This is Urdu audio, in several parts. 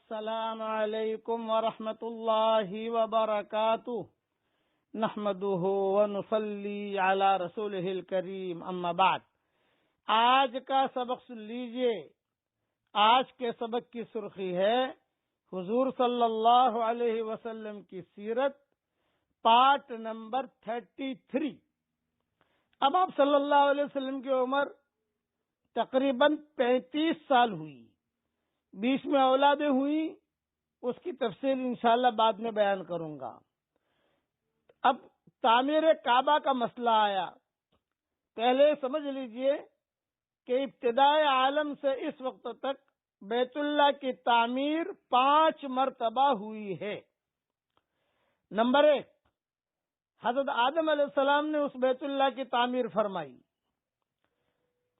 السلام علیکم ورحمۃ اللہ وبرکاتہ نحمده ونصلی علی رسولہ الکریم اما بعد۔ آج کا سبق سن لیجئے۔ آج کے سبق کی سرخی ہے حضور صلی اللہ علیہ وسلم کی سیرت، پارٹ نمبر 33۔ اب آپ صلی اللہ علیہ وسلم کی عمر تقریباً 35 سال ہوئی، 20 میں اولادیں ہوئی، اس کی تفصیل انشاءاللہ بعد میں بیان کروں گا۔ اب تعمیر کعبہ کا مسئلہ آیا۔ پہلے سمجھ لیجئے کہ ابتدائے عالم سے اس وقت تک بیت اللہ کی تعمیر 5 مرتبہ ہوئی ہے۔ نمبر 1، حضرت آدم علیہ السلام نے اس بیت اللہ کی تعمیر فرمائی۔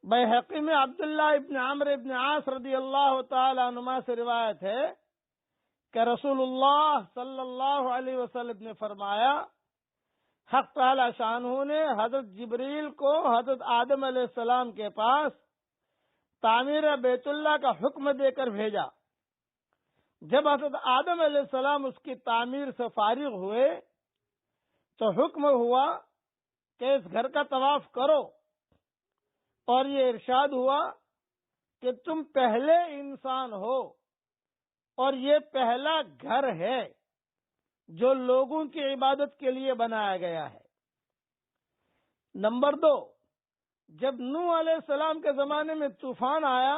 بیہقی میں عبداللہ ابن عمرو ابن عاص رضی اللہ تعالی عنہما سے روایت ہے کہ رسول اللہ صلی اللہ علیہ وسلم نے فرمایا، حق تعالی شانہ نے حضرت جبریل کو حضرت آدم علیہ السلام کے پاس تعمیر بیت اللہ کا حکم دے کر بھیجا۔ جب حضرت آدم علیہ السلام اس کی تعمیر سے فارغ ہوئے تو حکم ہوا کہ اس گھر کا طواف کرو، اور یہ ارشاد ہوا کہ تم پہلے انسان ہو اور یہ پہلا گھر ہے جو لوگوں کی عبادت کے لیے بنایا گیا ہے۔ نمبر 2، جب نوح علیہ السلام کے زمانے میں طوفان آیا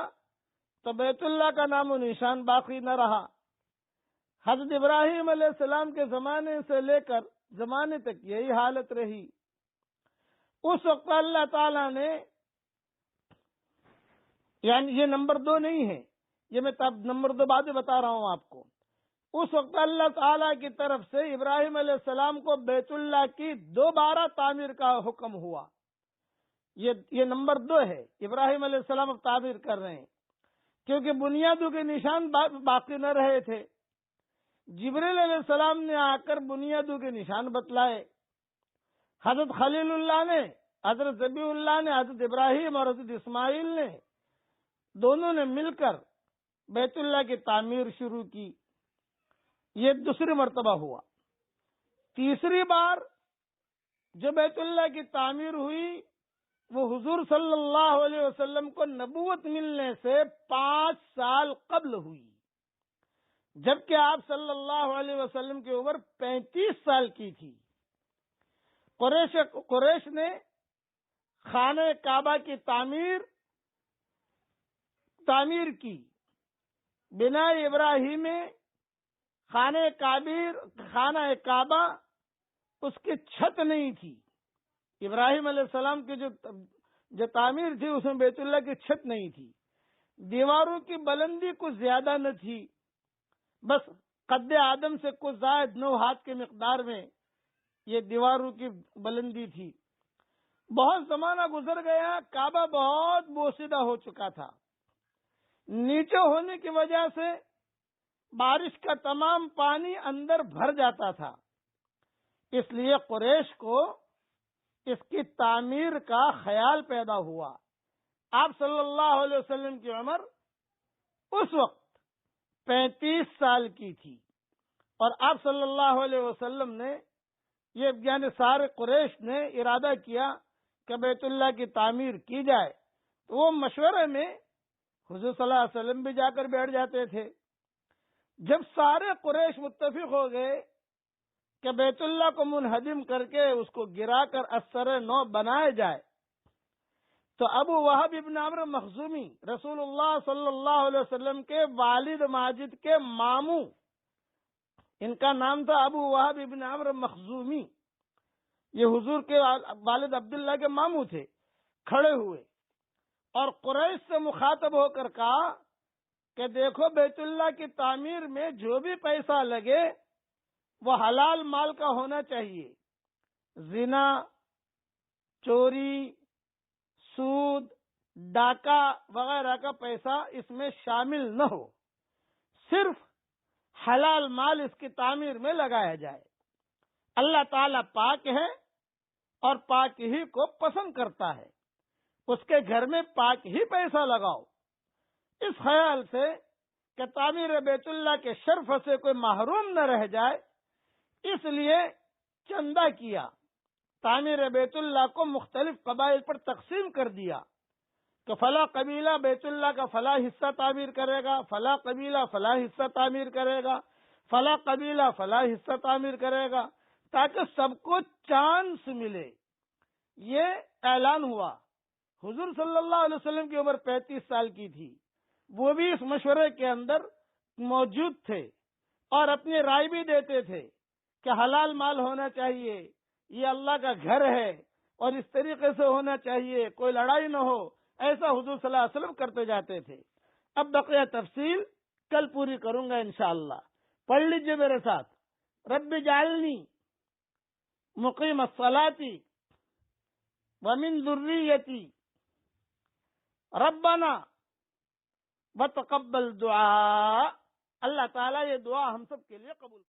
تو بیت اللہ کا نام و نشان باقی نہ رہا۔ حضرت ابراہیم علیہ السلام کے زمانے سے لے کر زمانے تک یہی حالت رہی۔ اس وقت اللہ تعالیٰ نے، یعنی یہ نمبر 2 نہیں ہے، یہ میں نمبر 2 بعد میں بتا رہا ہوں آپ کو۔ اس وقت اللہ تعالیٰ کی طرف سے ابراہیم علیہ السلام کو بیت اللہ کی دوبارہ تعمیر کا حکم ہوا۔ یہ نمبر 2 ہے، ابراہیم علیہ السلام اب تعمیر کر رہے ہیں کیونکہ بنیادوں کے نشان باقی نہ رہے تھے۔ جبریل علیہ السلام نے آ کر بنیادوں کے نشان بتلائے۔ حضرت خلیل اللہ نے، حضرت ذبیح اللہ نے، حضرت ابراہیم اور حضرت اسماعیل نے، دونوں نے مل کر بیت اللہ کی تعمیر شروع کی۔ یہ دوسری مرتبہ ہوا۔ تیسری بار جو بیت اللہ کی تعمیر ہوئی وہ حضور صلی اللہ علیہ وسلم کو نبوت ملنے سے 5 سال قبل ہوئی، جبکہ آپ صلی اللہ علیہ وسلم کی عمر 35 سال کی تھی۔ قریش نے خانہ کعبہ کی تعمیر کی۔ بنا ابراہیم میں خانہ کعبہ اس کی چھت نہیں تھی۔ ابراہیم علیہ السلام کی جو تعمیر تھی اس میں بیت اللہ کی چھت نہیں تھی۔ دیواروں کی بلندی کچھ زیادہ نہ تھی، بس قد آدم سے کچھ زائد 9 ہاتھ کے مقدار میں یہ دیواروں کی بلندی تھی۔ بہت زمانہ گزر گیا، کعبہ بہت بوسیدہ ہو چکا تھا۔ نیچے ہونے کی وجہ سے بارش کا تمام پانی اندر بھر جاتا تھا، اس لیے قریش کو اس کی تعمیر کا خیال پیدا ہوا۔ آپ صلی اللہ علیہ وسلم کی عمر اس وقت 35 سال کی تھی، اور آپ صلی اللہ علیہ وسلم نے یعنی سارے قریش نے ارادہ کیا کہ بیت اللہ کی تعمیر کی جائے، تو وہ مشورے میں حضور صلی اللہ علیہ وسلم بھی جا کر بیٹھ جاتے تھے۔ جب سارے قریش متفق ہو گئے کہ بیت اللہ کو منہدم کر کے اس کو گرا کر اثر نو بنایا جائے، تو ابو وہب ابن عمرو مخزومی رسول اللہ صلی اللہ علیہ وسلم کے والد ماجد کے ماموں، ان کا نام تھا ابو وہب ابن عمرو مخزومی، یہ حضور کے والد عبداللہ کے ماموں تھے، کھڑے ہوئے اور قریش سے مخاطب ہو کر کہا کہ دیکھو، بیت اللہ کی تعمیر میں جو بھی پیسہ لگے وہ حلال مال کا ہونا چاہیے، زنا، چوری، سود، ڈاکہ وغیرہ کا پیسہ اس میں شامل نہ ہو، صرف حلال مال اس کی تعمیر میں لگایا جائے۔ اللہ تعالیٰ پاک ہے اور پاک ہی کو پسند کرتا ہے، اس کے گھر میں پاک ہی پیسہ لگاؤ۔ اس خیال سے کہ تعمیر بیت اللہ کے شرف سے کوئی محروم نہ رہ جائے، اس لیے چندہ کیا، تعمیر بیت اللہ کو مختلف قبائل پر تقسیم کر دیا کہ فلاں قبیلہ بیت اللہ کا فلاں حصہ تعمیر کرے گا، فلاں قبیلہ فلاں حصہ تعمیر کرے گا، فلاں قبیلہ فلاں حصہ تعمیر کرے گا، تاکہ سب کو چانس ملے۔ یہ اعلان ہوا۔ حضور صلی اللہ علیہ وسلم کی عمر 35 سال کی تھی، وہ بھی اس مشورے کے اندر موجود تھے اور اپنی رائے بھی دیتے تھے کہ حلال مال ہونا چاہیے، یہ اللہ کا گھر ہے اور اس طریقے سے ہونا چاہیے، کوئی لڑائی نہ ہو، ایسا حضور صلی اللہ علیہ وسلم کرتے جاتے تھے۔ اب بقیہ تفصیل کل پوری کروں گا انشاءاللہ۔ پڑھ لیجئے میرے ساتھ، رب جعلنی مقیم الصلاۃ ومن ذریتی ربنا وتقبل دعاء۔ اللہ تعالیٰ یہ دعا ہم سب کے لیے قبول